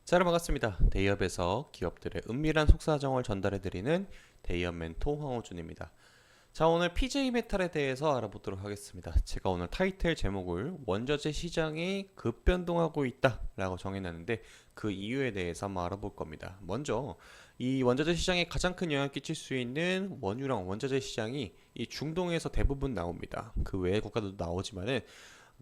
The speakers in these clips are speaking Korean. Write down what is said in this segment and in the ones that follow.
자, 여러분 반갑습니다. 대기업에서 기업들의 은밀한 속사정을 전달해드리는 대기업 멘토 황호준입니다. 자, 오늘 PJ 메탈에 대해서 알아보도록 하겠습니다. 제가 오늘 타이틀 제목을 원자재 시장이 급변동하고 있다 라고 정해놨는데 그 이유에 대해서 한번 알아볼 겁니다. 먼저 이 원자재 시장에 가장 큰 영향을 끼칠 수 있는 원유랑 원자재 시장이 이 중동에서 대부분 나옵니다. 그 외의 국가도 나오지만은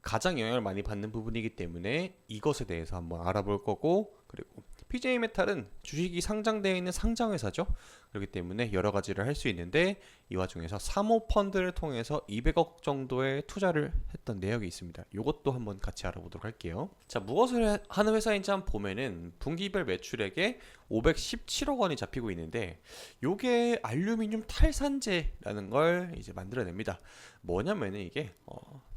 가장 영향을 많이 받는 부분이기 때문에 이것에 대해서 한번 알아볼 거고, 그리고 PJ 메탈은 주식이 상장되어 있는 상장회사죠. 그렇기 때문에 여러 가지를 할 수 있는데 이 와중에서 사모펀드를 통해서 200억 정도의 투자를 했던 내역이 있습니다. 이것도 한번 같이 알아보도록 할게요. 자, 무엇을 하는 회사인지 한번 보면은 분기별 매출액에 517억 원이 잡히고 있는데 요게 알루미늄 탈산재라는 걸 이제 만들어냅니다. 뭐냐면은 이게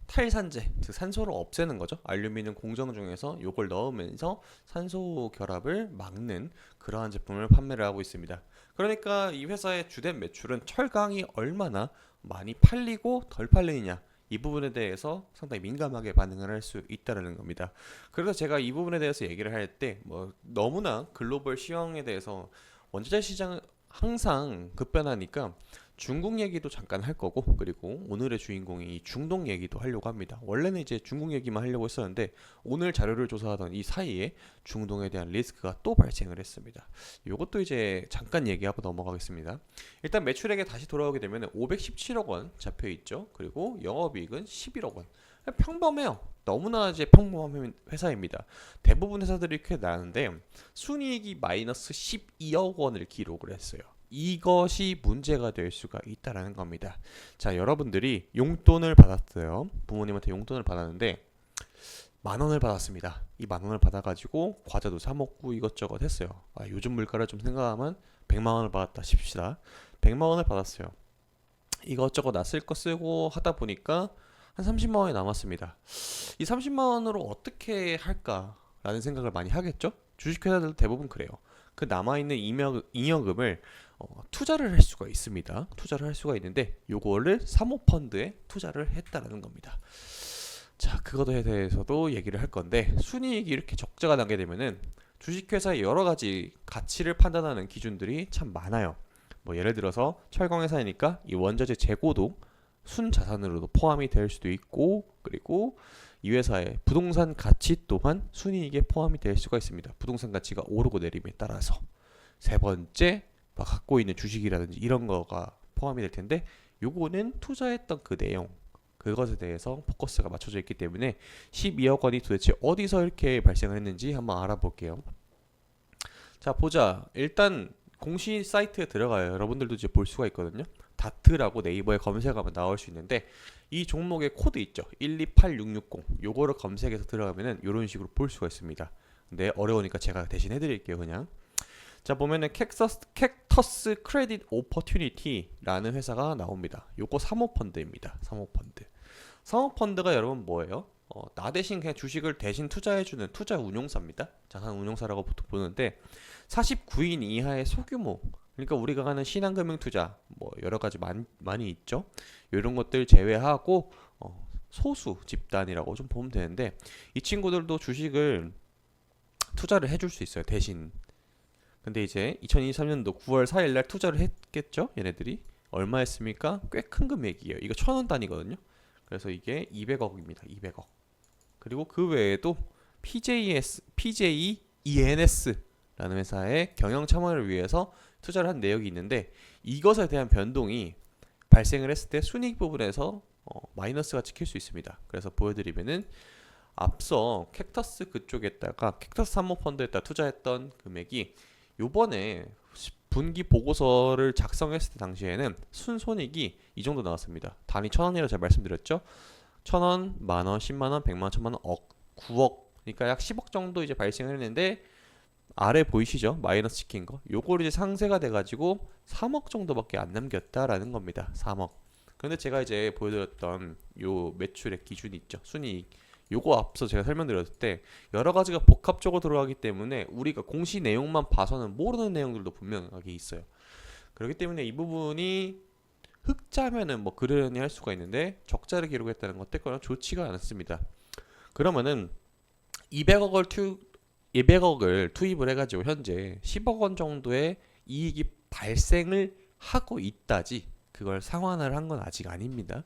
탈산재, 즉 산소를 없애는 거죠. 알루미늄 공정 중에서 이걸 넣으면서 산소 결합을 막는 그러한 제품을 판매를 하고 있습니다. 그러니까 이 회사의 주된 매출은 철강이 얼마나 많이 팔리고 덜 팔리느냐, 이 부분에 대해서 상당히 민감하게 반응을 할 수 있다는 겁니다. 그래서 제가 이 부분에 대해서 얘기를 할 때 너무나 글로벌 시황에 대해서 원자재 시장은 항상 급변하니까 중국 얘기도 잠깐 할 거고, 그리고 오늘의 주인공이 이 중동 얘기도 하려고 합니다. 원래는 이제 중국 얘기만 하려고 했었는데 오늘 자료를 조사하던 이 사이에 중동에 대한 리스크가 또 발생을 했습니다. 이것도 이제 잠깐 얘기하고 넘어가겠습니다. 일단 매출액에 다시 돌아오게 되면 517억 원 잡혀 있죠. 그리고 영업이익은 11억 원. 평범해요. 너무나 이제 평범한 회사입니다. 대부분 회사들이 이렇게 나는데 순이익이 마이너스 12억 원을 기록을 했어요. 이것이 문제가 될 수가 있다라는 겁니다. 자, 여러분들이 용돈을 받았어요. 부모님한테 용돈을 받았는데 10,000원을 받았습니다. 이 10,000원을 받아가지고 과자도 사 먹고 이것저것 했어요. 요즘 물가를 좀 생각하면 100만 원을 받았다 칩시다. 100만 원을 받았어요. 이것저것 나 쓸 거 쓰고 하다 보니까 한 30만 원이 남았습니다. 이 30만 원으로 어떻게 할까라는 생각을 많이 하겠죠? 주식회사들도 대부분 그래요. 그 남아있는 잉여금을 투자를 할 수가 있습니다. 투자를 할 수가 있는데 요거를 사모펀드에 투자를 했다라는 겁니다. 자, 그것에 대해서도 얘기를 할 건데, 순이익이 이렇게 적자가 나게 되면은 주식회사의 여러 가지 가치를 판단하는 기준들이 참 많아요. 뭐 예를 들어서 철강회사이니까 이 원자재 재고도 순자산으로도 포함이 될 수도 있고, 그리고 이 회사의 부동산 가치 또한 순이익에 포함이 될 수가 있습니다. 부동산 가치가 오르고 내림에 따라서. 세 번째, 갖고 있는 주식이라든지 이런 거가 포함이 될 텐데, 요거는 투자했던 그 내용, 그것에 대해서 포커스가 맞춰져 있기 때문에 12억 원이 도대체 어디서 이렇게 발생을 했는지 한번 알아볼게요. 자, 보자. 일단 공시 사이트에 들어가요. 여러분들도 이제 볼 수가 있거든요. 다트라고 네이버에 검색하면 나올 수 있는데, 이 종목의 코드 있죠. 128660. 요거를 검색해서 들어가면은 이런 식으로 볼 수가 있습니다. 근데 어려우니까 제가 대신 해드릴게요, 그냥. 자, 보면은 캡터스 크레딧 오퍼튜니티라는 회사가 나옵니다. 요거 사모펀드입니다. 사모펀드. 사모펀드가 여러분 뭐예요? 나 대신 그냥 주식을 대신 투자해주는 투자 운용사입니다. 자산 운용사라고 보통 보는데 49인 이하의 소규모, 그러니까 우리가 가는 신한금융 투자 뭐 여러 가지 많이 있죠. 이런 것들 제외하고 소수 집단이라고 좀 보면 되는데, 이 친구들도 주식을 투자를 해줄 수 있어요, 대신. 근데 이제 2023년도 9월 4일 날 투자를 했겠죠, 얘네들이. 얼마 했습니까? 꽤 큰 금액이에요. 이거 1,000원 단위거든요. 그래서 이게 200억입니다. 200억. 그리고 그 외에도 PJENS라는 회사의 경영 참여를 위해서 투자를 한 내역이 있는데, 이것에 대한 변동이 발생을 했을 때 순이익 부분에서 마이너스가 찍힐 수 있습니다. 그래서 보여드리면은 앞서 캡터스 그쪽에다가 캡터스 사모펀드에다 투자했던 금액이 요번에 분기 보고서를 작성했을 때 당시에는 순손익이 이 정도 나왔습니다. 단위 1,000원이라고 제가 말씀드렸죠. 1,000원, 만원, 10만원, 100만원, 1,000만원, 9억. 그러니까 약 10억 정도 이제 발생을 했는데, 아래 보이시죠? 마이너스 시킨 거. 요걸 이제 상쇄가 돼가지고 3억 정도밖에 안 남겼다라는 겁니다. 3억. 그런데 제가 이제 보여드렸던 요 매출액 기준이 있죠. 순이익. 요거 앞서 제가 설명드렸을 때 여러 가지가 복합적으로 들어가기 때문에 우리가 공시 내용만 봐서는 모르는 내용들도 분명하게 있어요. 그렇기 때문에 이 부분이 흑자면은 뭐 그러려니 할 수가 있는데, 적자를 기록했다는 것 때문에 좋지가 않습니다. 그러면은 200억을 200억을 투입을 해가지고 현재 10억 원 정도의 이익이 발생을 하고 있다지 그걸 상환을 한 건 아직 아닙니다.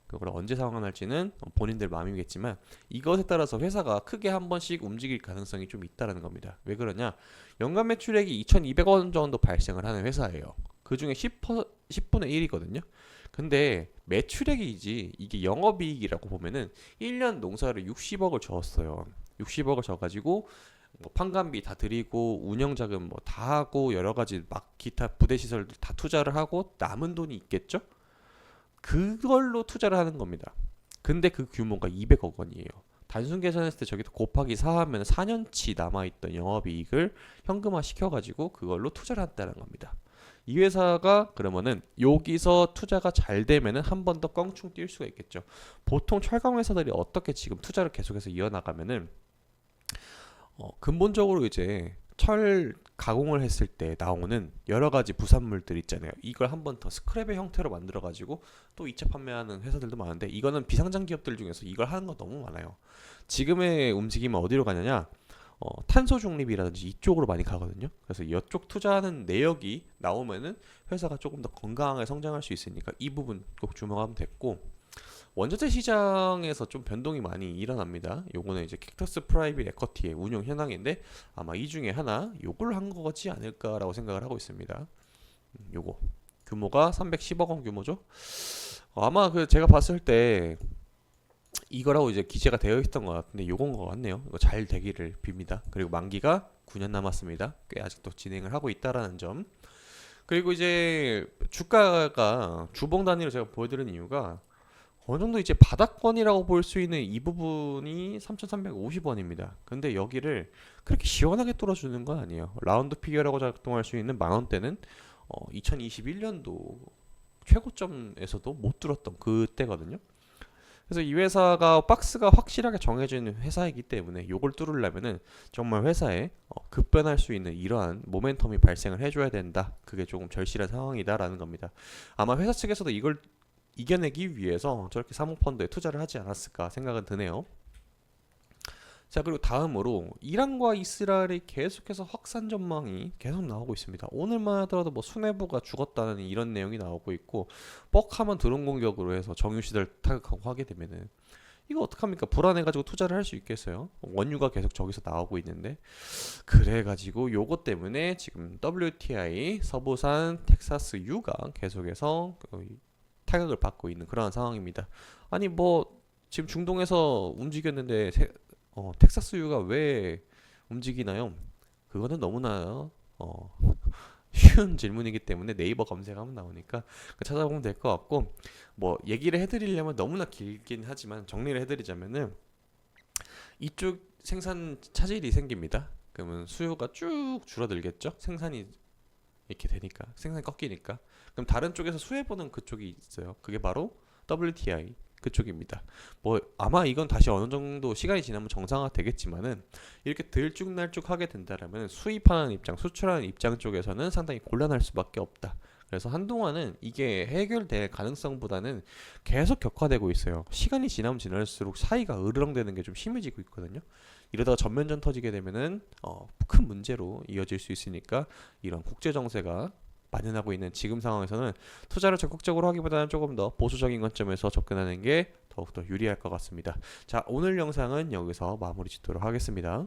그걸 언제 상환할지는 본인들 마음이겠지만 이것에 따라서 회사가 크게 한 번씩 움직일 가능성이 좀 있다라는 겁니다. 왜 그러냐? 연간 매출액이 2,200원 정도 발생을 하는 회사예요. 그 중에 10분의 1이거든요. 근데 매출액이지 이게 영업이익이라고 보면은 1년 농사를 60억을 저었어요. 60억을 져가지고 뭐 판관비 다 드리고 운영자금 뭐 다 하고 여러 가지 막 기타 부대 시설들 다 투자를 하고 남은 돈이 있겠죠? 그걸로 투자를 하는 겁니다. 근데 그 규모가 200억 원이에요. 단순 계산했을 때 저기서 곱하기 4 하면 4년치 남아있던 영업이익을 현금화 시켜가지고 그걸로 투자를 한다는 겁니다. 이 회사가 그러면은 여기서 투자가 잘 되면은 한 번 더 껑충 뛸 수가 있겠죠. 보통 철강 회사들이 어떻게 지금 투자를 계속해서 이어나가면은 근본적으로 이제 철 가공을 했을 때 나오는 여러 가지 부산물들 있잖아요. 이걸 한 번 더 스크랩의 형태로 만들어 가지고 또 2차 판매하는 회사들도 많은데 이거는 비상장 기업들 중에서 이걸 하는 거 너무 많아요. 지금의 움직임은 어디로 가냐냐? 탄소 중립이라든지 이쪽으로 많이 가거든요. 그래서 이쪽 투자하는 내역이 나오면은 회사가 조금 더 건강하게 성장할 수 있으니까 이 부분 꼭 주목하면 됐고 원자재 시장에서 좀 변동이 많이 일어납니다. 요거는 이제 캡터스 프라이빗 에쿼티의 운용 현황인데 아마 이 중에 하나 요걸 한 거지 않을까라고 생각을 하고 있습니다. 요거 규모가 310억 원 규모죠. 아마 그 제가 봤을 때 이거라고 이제 기재가 되어 있던 것 같은데 요건 것 같네요. 이거 잘 되기를 빕니다. 그리고 만기가 9년 남았습니다. 꽤 아직도 진행을 하고 있다라는 점. 그리고 이제 주가가 주봉 단위로 제가 보여드린 이유가 어느 정도 이제 바닥권이라고 볼 수 있는 이 부분이 3,350원입니다. 근데 여기를 그렇게 시원하게 뚫어주는 건 아니에요. 라운드 피겨라고 작동할 수 있는 만원대는 2021년도 최고점에서도 못 뚫었던 그때거든요. 그래서 이 회사가 박스가 확실하게 정해진 회사이기 때문에 이걸 뚫으려면은 정말 회사에 급변할 수 있는 이러한 모멘텀이 발생을 해줘야 된다. 그게 조금 절실한 상황이다라는 겁니다. 아마 회사 측에서도 이걸 이겨내기 위해서 저렇게 사모펀드에 투자를 하지 않았을까 생각은 드네요. 자, 그리고 다음으로 이란과 이스라엘이 계속해서 확산 전망이 계속 나오고 있습니다. 오늘만 하더라도 뭐 수뇌부가 죽었다는 이런 내용이 나오고 있고 뻑하면 드론 공격으로 해서 정유시설 타격하고 하게 되면은 이거 어떡합니까? 불안해가지고 투자를 할 수 있겠어요? 원유가 계속 저기서 나오고 있는데 그래가지고 요것 때문에 지금 WTI 서부산 텍사스 유가 계속해서 타격을 받고 있는 그러한 상황입니다. 아니 뭐 지금 중동에서 움직였는데 텍사스유가 왜 움직이나요? 그거는 너무나 쉬운 질문이기 때문에 네이버 검색하면 나오니까 찾아보면 될 것 같고 뭐 얘기를 해드리려면 너무나 길긴 하지만 정리를 해드리자면은 이쪽 생산 차질이 생깁니다. 그러면 수요가 쭉 줄어들겠죠? 생산이 이렇게 되니까 생산이 꺾이니까 그럼 다른 쪽에서 수혜보는 그쪽이 있어요. 그게 바로 WTI 그쪽입니다. 뭐 아마 이건 다시 어느 정도 시간이 지나면 정상화 되겠지만은 이렇게 들쭉날쭉하게 된다라면 수입하는 입장, 수출하는 입장 쪽에서는 상당히 곤란할 수밖에 없다. 그래서 한동안은 이게 해결될 가능성보다는 계속 격화되고 있어요. 시간이 지나면 지날수록 사이가 으르렁대는 게 좀 심해지고 있거든요. 이러다가 전면전 터지게 되면은 큰 문제로 이어질 수 있으니까 이런 국제 정세가 만연하고 있는 지금 상황에서는 투자를 적극적으로 하기보다는 조금 더 보수적인 관점에서 접근하는 게 더욱더 유리할 것 같습니다. 자, 오늘 영상은 여기서 마무리 짓도록 하겠습니다.